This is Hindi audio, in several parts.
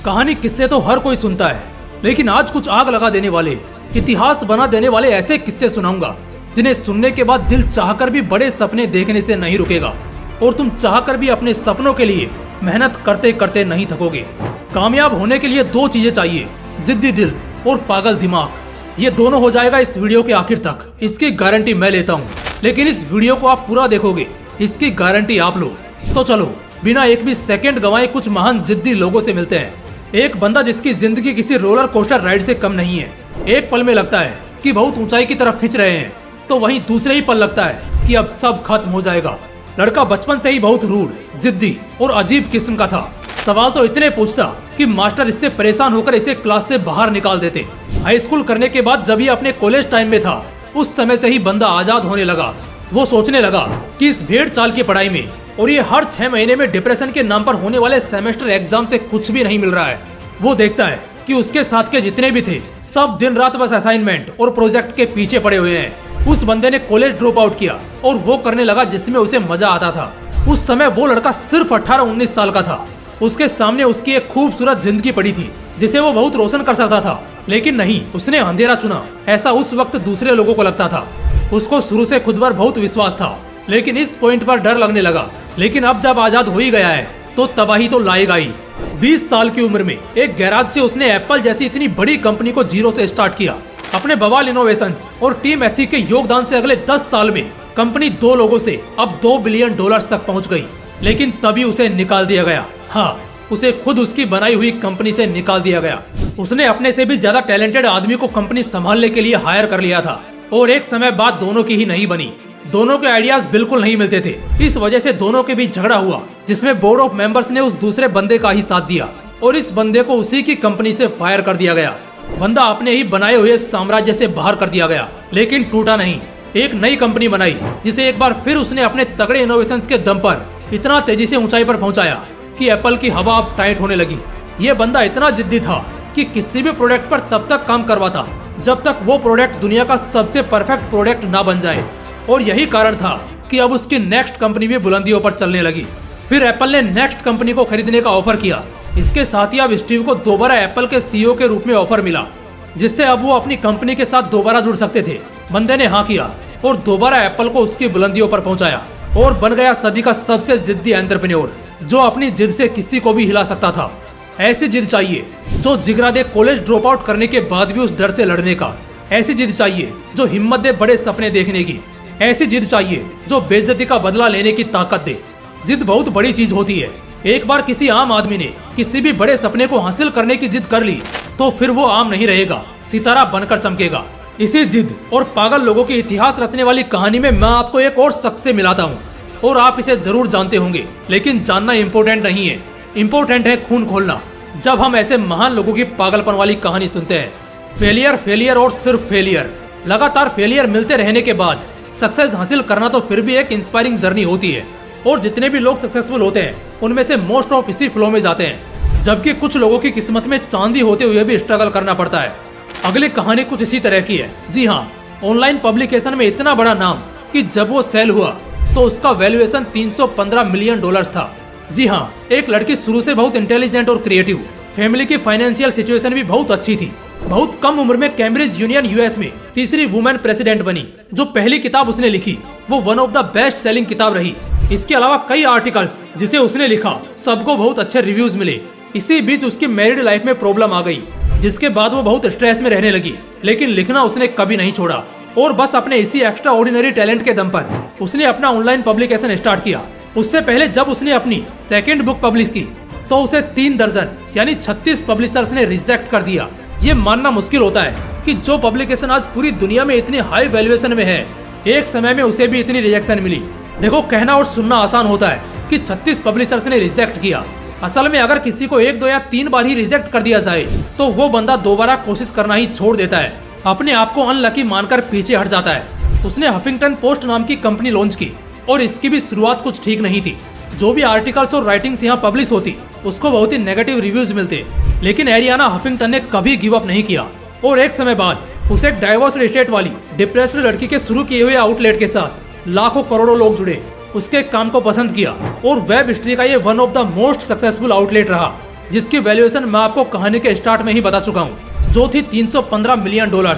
कहानी किस्से तो हर कोई सुनता है, लेकिन आज कुछ आग लगा देने वाले, इतिहास बना देने वाले ऐसे किस्से सुनाऊंगा जिन्हें सुनने के बाद दिल चाहकर भी बड़े सपने देखने से नहीं रुकेगा और तुम चाहकर भी अपने सपनों के लिए मेहनत करते करते नहीं थकोगे। कामयाब होने के लिए दो चीजें चाहिए, जिद्दी दिल और पागल दिमाग। ये दोनों हो जाएगा इस वीडियो के आखिर तक, इसकी गारंटी मैं लेता हूँ। लेकिन इस वीडियो को आप पूरा देखोगे, इसकी गारंटी आप लो। तो चलो बिना एक भी सेकंड गंवाए कुछ महान जिद्दी लोगों से मिलते हैं। एक बंदा जिसकी जिंदगी किसी रोलर कोस्टर राइड से कम नहीं है। एक पल में लगता है कि बहुत ऊंचाई की तरफ खिंच रहे हैं, तो वहीं दूसरे ही पल लगता है कि अब सब खत्म हो जाएगा। लड़का बचपन से ही बहुत रूड, जिद्दी और अजीब किस्म का था। सवाल तो इतने पूछता कि मास्टर इससे परेशान होकर इसे क्लास से बाहर निकाल देते। हाई स्कूल करने के बाद जब ये अपने कॉलेज टाइम में था, उस समय से ही बंदा आजाद होने लगा। वो सोचने लगा कि इस भेड़ चाल की पढ़ाई में और ये हर 6 महीने में डिप्रेशन के नाम पर होने वाले सेमेस्टर एग्जाम से कुछ भी नहीं मिल रहा है। वो देखता है कि उसके साथ के जितने भी थे सब दिन रात बस असाइनमेंट और प्रोजेक्ट के पीछे पड़े हुए हैं। उस बंदे ने कॉलेज ड्रॉप आउट किया और वो करने लगा जिसमें उसे मजा आता था। उस समय वो लड़का सिर्फ 18-19 साल का था। उसके सामने उसकी एक खूबसूरत जिंदगी पड़ी थी जिसे वो बहुत रोशन कर सकता था, लेकिन नहीं, उसने अंधेरा चुना। ऐसा उस वक्त दूसरे लोगों को लगता था। उसको शुरू से खुद पर बहुत विश्वास था, लेकिन इस पॉइंट पर डर लगने लगा। लेकिन अब जब आजाद हो ही गया है तो तबाही तो लाएगा ही। 20 साल की उम्र में एक गैराज से उसने एप्पल जैसी इतनी बड़ी कंपनी को जीरो से स्टार्ट किया। अपने बवाल इनोवेशंस और टीम एथिक के योगदान से अगले 10 साल में कंपनी 2 लोगों से अब $2 बिलियन तक पहुंच गई। लेकिन तभी उसे निकाल दिया गया। हाँ, उसे खुद उसकी बनाई हुई कंपनी से निकाल दिया गया। उसने अपने से भी ज्यादा टैलेंटेड आदमी को कंपनी संभालने के लिए हायर कर लिया था और एक समय बाद दोनों की ही नहीं बनी। दोनों के आइडियाज बिल्कुल नहीं मिलते थे। इस वजह से दोनों के बीच झगड़ा हुआ, जिसमें बोर्ड ऑफ मेंबर्स ने उस दूसरे बंदे का ही साथ दिया और इस बंदे को उसी की कंपनी से फायर कर दिया गया। बंदा अपने ही बनाए हुए साम्राज्य से बाहर कर दिया गया, लेकिन टूटा नहीं। एक नई कंपनी बनाई जिसे एक बार फिर उसने अपने तगड़े इनोवेशंस के दम पर इतना तेजी से ऊंचाई पर पहुंचाया कि एप्पल की हवा अब टाइट होने लगी। ये बंदा इतना जिद्दी था कि किसी भी प्रोडक्ट पर तब तक काम करवाता जब तक वो प्रोडक्ट दुनिया का सबसे परफेक्ट प्रोडक्ट ना बन जाए। और यही कारण था कि अब उसकी नेक्स्ट कंपनी भी बुलंदियों पर चलने लगी। फिर एप्पल ने नेक्स्ट कंपनी को खरीदने का ऑफर किया। इसके साथ ही अब स्टीव को दोबारा एप्पल के सीईओ के रूप में ऑफर मिला, जिससे अब वो अपनी कंपनी के साथ दोबारा जुड़ सकते थे। बंदे ने हाँ किया और दोबारा एप्पल को उसकी बुलंदियों पर पहुंचाया और बन गया सदी का सबसे जिद्दी एंटरप्रेन्योर, जो अपनी जिद से किसी को भी हिला सकता था। ऐसी जिद चाहिए जो जिगरा दे कॉलेज ड्रॉप आउट करने के बाद भी उस डर से लड़ने का। ऐसी जिद चाहिए जो हिम्मत दे बड़े सपने देखने की। ऐसी जिद चाहिए जो बेइज्जती का बदला लेने की ताकत दे। जिद बहुत बड़ी चीज होती है। एक बार किसी आम आदमी ने किसी भी बड़े सपने को हासिल करने की जिद कर ली तो फिर वो आम नहीं रहेगा, सितारा बनकर चमकेगा। इसी जिद और पागल लोगों की इतिहास रचने वाली कहानी में मैं आपको एक और शख्स से मिलाता हूँ और आप इसे जरूर जानते होंगे, लेकिन जानना इम्पोर्टेंट नहीं है, इम्पोर्टेंट है खून खोलना। जब हम ऐसे महान लोगों की पागलपन वाली कहानी सुनते हैं, फेलियर फेलियर और सिर्फ फेलियर, लगातार फेलियर मिलते रहने के बाद सक्सेस हासिल करना तो फिर भी एक इंस्पायरिंग जर्नी होती है। और जितने भी लोग सक्सेसफुल होते हैं उनमें से मोस्ट ऑफ इसी फ्लो में जाते हैं, जबकि कुछ लोगों की किस्मत में चांदी होते हुए भी स्ट्रगल करना पड़ता है। अगली कहानी कुछ इसी तरह की है। जी हाँ, ऑनलाइन पब्लिकेशन में इतना बड़ा नाम कि जब वो सेल हुआ तो उसका वैल्यूएशन $315 मिलियन था। जी हाँ, एक लड़की शुरू से बहुत इंटेलिजेंट और क्रिएटिव, फैमिली की फाइनेंशियल सिचुएशन भी बहुत अच्छी थी। बहुत कम उम्र में कैम्ब्रिज यूनियन यूएस में तीसरी वुमेन प्रेसिडेंट बनी। जो पहली किताब उसने लिखी वो one of the best selling किताब रही। इसके अलावा कई आर्टिकल्स जिसे उसने लिखा सबको बहुत अच्छे रिव्यूज मिले। इसी बीच उसकी मैरिड लाइफ में प्रॉब्लम आ गई, जिसके बाद वो बहुत स्ट्रेस में रहने लगी, लेकिन लिखना उसने कभी नहीं छोड़ा और बस अपने इसी एक्स्ट्रा ऑर्डिनरी टैलेंट के दम पर उसने अपना ऑनलाइन पब्लिकेशन स्टार्ट किया। उससे पहले जब उसने अपनी सेकेंड बुक पब्लिश की तो उसे 3 दर्जन यानी 36 पब्लिशर्स ने रिजेक्ट कर दिया। ये मानना मुश्किल होता है कि जो पब्लिकेशन आज पूरी दुनिया में इतनी हाई वैल्यूएशन में है, एक समय में उसे भी इतनी रिजेक्शन मिली। देखो, कहना और सुनना आसान होता है कि 36 पब्लिशर्स ने रिजेक्ट किया। असल में अगर किसी को 1, 2 या 3 बार ही रिजेक्ट कर दिया जाए तो वो बंदा दोबारा कोशिश करना ही छोड़ देता है, अपने आप को अनलकी मानकर पीछे हट जाता है। उसने हफिंगटन पोस्ट नाम की कंपनी लॉन्च की और इसकी भी शुरुआत कुछ ठीक नहीं थी। जो भी आर्टिकल्स और राइटिंग्स यहाँ पब्लिश होती उसको बहुत ही नेगेटिव रिव्यूज मिलते, लेकिन एरियाना हफिंगटन ने कभी गिव अप नहीं किया और एक समय बाद उसे एक डाइवोर्स स्टेट वाली डिप्रेस्ड लड़की के शुरू किए हुए आउटलेट के साथ लाखों करोड़ों लोग जुड़े, उसके काम को पसंद किया और वेब हिस्ट्री का ये one of the most successful outlet रहा। जिसकी वैल्यूएशन मैं आपको कहानी के स्टार्ट में ही बता चुका हूँ, जो थी $315 मिलियन।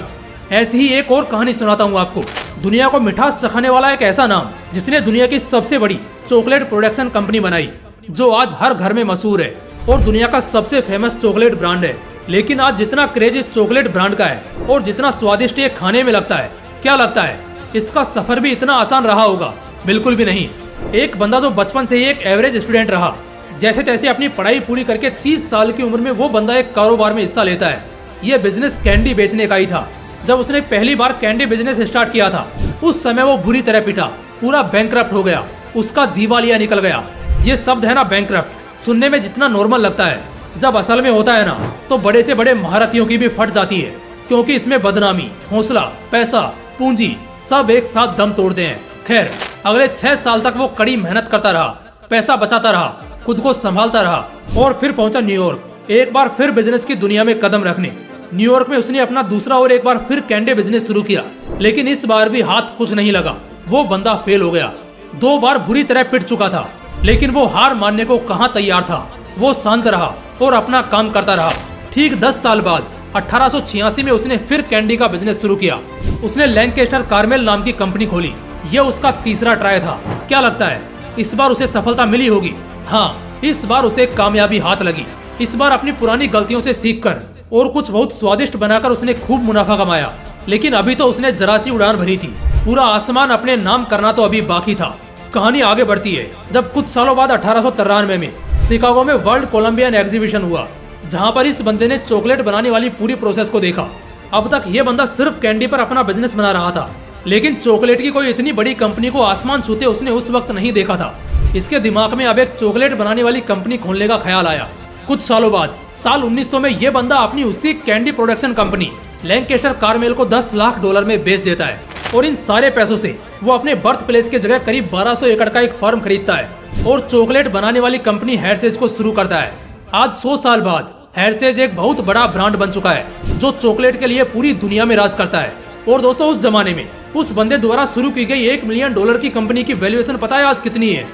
ऐसी ही एक और कहानी सुनाता हूँ आपको। दुनिया को मिठास चखाने वाला एक ऐसा नाम जिसने दुनिया की सबसे बड़ी चॉकलेट प्रोडक्शन कंपनी बनाई, जो आज हर घर में मशहूर है और दुनिया का सबसे फेमस चॉकलेट ब्रांड है। लेकिन आज जितना क्रेज इस चॉकलेट ब्रांड का है और जितना स्वादिष्ट ये खाने में लगता है, क्या लगता है इसका सफर भी इतना आसान रहा होगा? बिल्कुल भी नहीं। एक बंदा जो बचपन से ही एक एवरेज स्टूडेंट रहा, जैसे तैसे अपनी पढ़ाई पूरी करके 30 साल की उम्र में वो बंदा एक कारोबार में हिस्सा लेता है। ये बिजनेस कैंडी बेचने का ही था। जब उसने पहली बार कैंडी बिजनेस स्टार्ट किया था, उस समय वो बुरी तरह पिटा, पूरा बैंकरप्ट हो गया, उसका दिवालिया निकल गया। ये शब्द है ना बैंकरप्ट, सुनने में जितना नॉर्मल लगता है, जब असल में होता है ना तो बड़े से बड़े महारथियों की भी फट जाती है, क्योंकि इसमें बदनामी, हौसला, पैसा, पूंजी सब एक साथ दम तोड़ते हैं। खैर, अगले 6 साल तक वो कड़ी मेहनत करता रहा, पैसा बचाता रहा, खुद को संभालता रहा और फिर पहुंचा न्यूयॉर्क, एक बार फिर बिजनेस की दुनिया में कदम रखने। न्यूयॉर्क में उसने अपना दूसरा और एक बार फिर कैंडी बिजनेस शुरू किया, लेकिन इस बार भी हाथ कुछ नहीं लगा। वो बंदा फेल हो गया। 2 बार बुरी तरह पिट चुका था, लेकिन वो हार मानने को कहाँ तैयार था। वो शांत रहा और अपना काम करता रहा। ठीक 10 साल बाद 1886 में उसने फिर कैंडी का बिजनेस शुरू किया। उसने लैंकेस्टर कार्मेल नाम की कंपनी खोली। यह उसका तीसरा ट्राई था। क्या लगता है इस बार उसे सफलता मिली होगी? हाँ, इस बार उसे कामयाबी हाथ लगी। इस बार अपनी पुरानी गलतियों से सीखकर और कुछ बहुत स्वादिष्ट बनाकर उसने खूब मुनाफा कमाया। लेकिन अभी तो उसने जरा सी उड़ान भरी थी, पूरा आसमान अपने नाम करना तो अभी बाकी था। कहानी आगे बढ़ती है जब कुछ सालों बाद 1893 में शिकागो में वर्ल्ड कोलंबियन एग्जीबिशन हुआ, जहां पर इस बंदे ने चॉकलेट बनाने वाली पूरी प्रोसेस को देखा। अब तक ये बंदा सिर्फ कैंडी पर अपना बिजनेस बना रहा था, लेकिन चॉकलेट की कोई इतनी बड़ी कंपनी को आसमान छूते उसने उस वक्त नहीं देखा था। इसके दिमाग में अब एक चॉकलेट बनाने वाली कंपनी खोलने का ख्याल आया। कुछ सालों बाद साल 1900 में ये बंदा अपनी उसी candy production company Lancaster Carmel को $10 लाख में बेच देता है और इन सारे पैसों से वो अपने बर्थ प्लेस के जगह करीब 1200 एकड़ का एक फार्म खरीदता है और चॉकलेट बनाने वाली कंपनी हेर्शेज को शुरू करता है। आज 100 साल बाद हेर्शेज एक बहुत बड़ा ब्रांड बन चुका है, जो चॉकलेट के लिए पूरी दुनिया में राज करता है। और दोस्तों, उस जमाने में उस बंदे द्वारा शुरू की गई $1 मिलियन की कंपनी की वैल्यूएशन पता है आज कितनी है?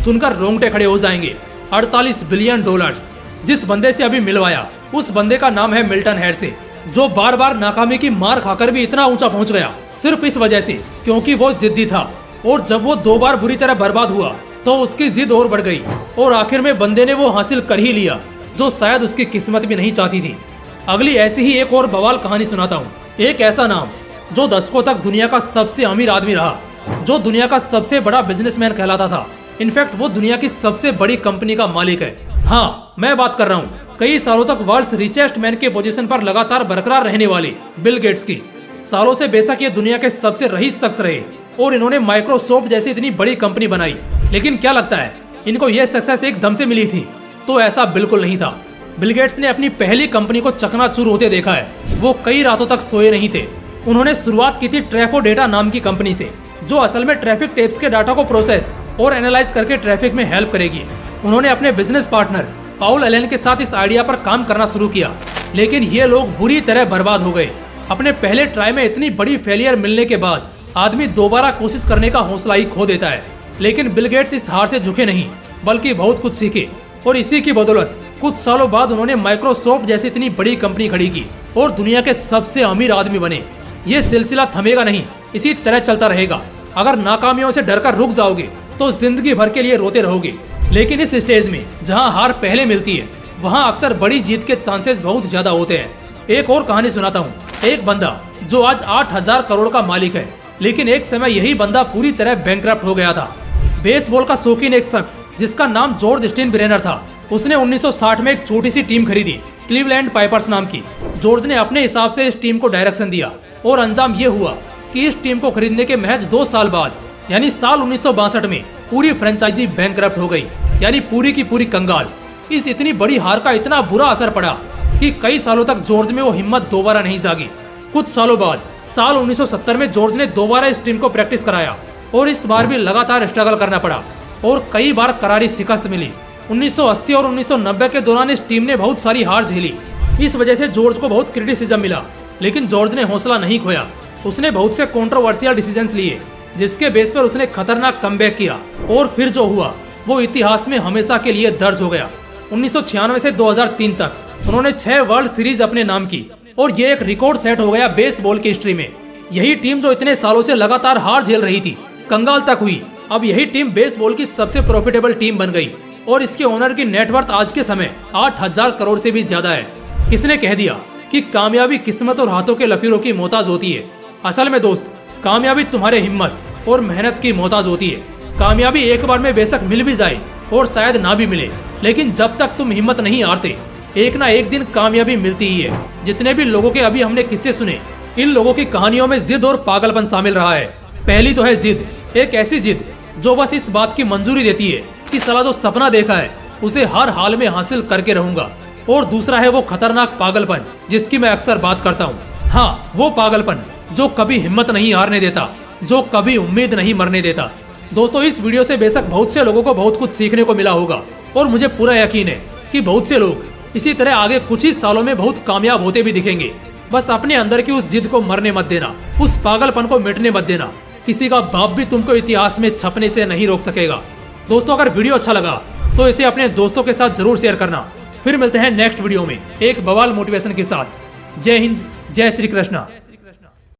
सुनकर रोंगटे खड़े हो जाएंगे। $48 बिलियन। जिस बंदे से अभी मिलवाया, उस बंदे का नाम है मिल्टन हेर्शे, जो बार बार नाकामी की मार खाकर भी इतना ऊंचा पहुंच गया सिर्फ इस वजह से क्योंकि वो जिद्दी था। और जब वो 2 बार बुरी तरह बर्बाद हुआ तो उसकी जिद और बढ़ गई और आखिर में बंदे ने वो हासिल कर ही लिया, जो शायद उसकी किस्मत भी नहीं चाहती थी। अगली ऐसी ही एक और बवाल कहानी सुनाता हूँ। एक ऐसा नाम जो दशकों तक दुनिया का सबसे अमीर आदमी रहा, जो दुनिया का सबसे बड़ा बिजनेसमैन कहलाता था। इनफैक्ट वो दुनिया की सबसे बड़ी कंपनी का मालिक है। हाँ, मैं बात कर रहा हूँ कई सालों तक वर्ल्ड रिचेस्ट मैन के पोजीशन पर लगातार बरकरार रहने वाले बिल गेट्स की। सालों से बेशक ये दुनिया के सबसे रईस शख्स रहे और इन्होंने माइक्रोसॉफ्ट जैसी इतनी बड़ी कंपनी बनाई, लेकिन क्या लगता है इनको ये सक्सेस एक दम से मिली थी? तो ऐसा बिल्कुल नहीं था। बिल गेट्स ने अपनी पहली कंपनी को चकनाचूर होते देखा है। वो कई रातों तक सोए नहीं थे। उन्होंने शुरुआत की थी ट्रैफो डेटा नाम की कंपनी से, जो असल में ट्रैफिक टेप्स के डाटा को प्रोसेस और एनालाइज करके ट्रैफिक में हेल्प करेगी। उन्होंने अपने बिजनेस पार्टनर पाउल एलन के साथ इस आइडिया पर काम करना शुरू किया, लेकिन ये लोग बुरी तरह बर्बाद हो गए। अपने पहले ट्राई में इतनी बड़ी फेलियर मिलने के बाद आदमी दोबारा कोशिश करने का हौसला ही खो देता है। लेकिन बिल गेट्स इस हार से झुके नहीं, बल्कि बहुत कुछ सीखे और इसी की बदौलत कुछ सालों बाद उन्होंने माइक्रोसॉफ्ट जैसी इतनी बड़ी कंपनी खड़ी की और दुनिया के सबसे अमीर आदमी बने। ये सिलसिला थमेगा नहीं, इसी तरह चलता रहेगा। अगर नाकामियों से डरकर रुक जाओगे तो जिंदगी भर के लिए रोते रहोगे। लेकिन इस स्टेज में जहां हार पहले मिलती है, वहां अक्सर बड़ी जीत के चांसेस बहुत ज्यादा होते हैं। एक और कहानी सुनाता हूँ। एक बंदा जो आज 8000 करोड़ का मालिक है, लेकिन एक समय यही बंदा पूरी तरह बैंकरप्ट हो गया था। बेसबॉल का शौकीन एक शख्स जिसका नाम जॉर्ज स्टेनब्रेनर था, उसने 1960 में एक छोटी सी टीम खरीदी, क्लीवलैंड पाइपर्स नाम की। जॉर्ज ने अपने हिसाब से इस टीम को डायरेक्शन दिया और अंजाम ये हुआ कि इस टीम को खरीदने के महज 2 साल बाद, यानी साल 1962 में पूरी फ्रेंचाइजी बैंकरप्ट हो गई, यानी पूरी की पूरी कंगाल। इस इतनी बड़ी हार का इतना बुरा असर पड़ा कि कई सालों तक जॉर्ज में वो हिम्मत दोबारा नहीं जागी। कुछ सालों बाद साल 1970 में जॉर्ज ने दोबारा इस टीम को प्रैक्टिस कराया और इस बार भी लगातार स्ट्रगल करना पड़ा और कई बार करारी शिकस्त मिली। 1980 और 1990 के दौरान इस टीम ने बहुत सारी हार झेली। इस वजह से जॉर्ज को बहुत क्रिटिसिज्म मिला, लेकिन जॉर्ज ने हौसला नहीं खोया। उसने बहुत से कंट्रोवर्शियल डिसीजंस लिए, जिसके बेस पर उसने खतरनाक कमबैक किया और फिर जो हुआ वो इतिहास में हमेशा के लिए दर्ज हो गया। 1996 से 2003 तक उन्होंने 6 वर्ल्ड सीरीज अपने नाम की और ये एक रिकॉर्ड सेट हो गया बेसबॉल की हिस्ट्री में। यही टीम जो इतने सालों से लगातार हार झेल रही थी, कंगाल तक हुई, अब यही टीम बेसबॉल की सबसे प्रॉफिटेबल टीम बन गई और इसके ओनर की नेटवर्थ आज के समय 8,000 करोड़ से भी ज्यादा है। किसने कह दिया कि कामयाबी किस्मत और हाथों के लकीरों की मोहताज होती है? असल में दोस्त, कामयाबी तुम्हारे हिम्मत और मेहनत की मोहताज होती है। कामयाबी एक बार में बेशक मिल भी जाए और शायद ना भी मिले, लेकिन जब तक तुम हिम्मत नहीं हारते, एक ना एक दिन कामयाबी मिलती ही है। जितने भी लोगों के अभी हमने किस्से सुने, इन लोगों की कहानियों में जिद और पागलपन शामिल रहा है। पहली तो है जिद, एक ऐसी जिद जो बस इस बात की मंजूरी देती है कि साला जो सपना देखा है उसे हर हाल में हासिल करके रहूंगा। और दूसरा है वो खतरनाक पागलपन जिसकी मैं अक्सर बात करता हूँ। हाँ, वो पागलपन जो कभी हिम्मत नहीं हारने देता, जो कभी उम्मीद नहीं मरने देता। दोस्तों, इस वीडियो से बेशक बहुत से लोगों को बहुत कुछ सीखने को मिला होगा और मुझे पूरा यकीन है कि बहुत से लोग इसी तरह आगे कुछ ही सालों में बहुत कामयाब होते भी दिखेंगे। बस अपने अंदर की उस जिद को मरने मत देना, उस पागलपन को मिटने मत देना। किसी का बाप भी तुमको इतिहास में छपने से नहीं रोक सकेगा। दोस्तों, अगर वीडियो अच्छा लगा तो इसे अपने दोस्तों के साथ जरूर शेयर करना। फिर मिलते हैं नेक्स्ट वीडियो में एक बवाल मोटिवेशन के साथ। जय हिंद, जय श्री कृष्णा।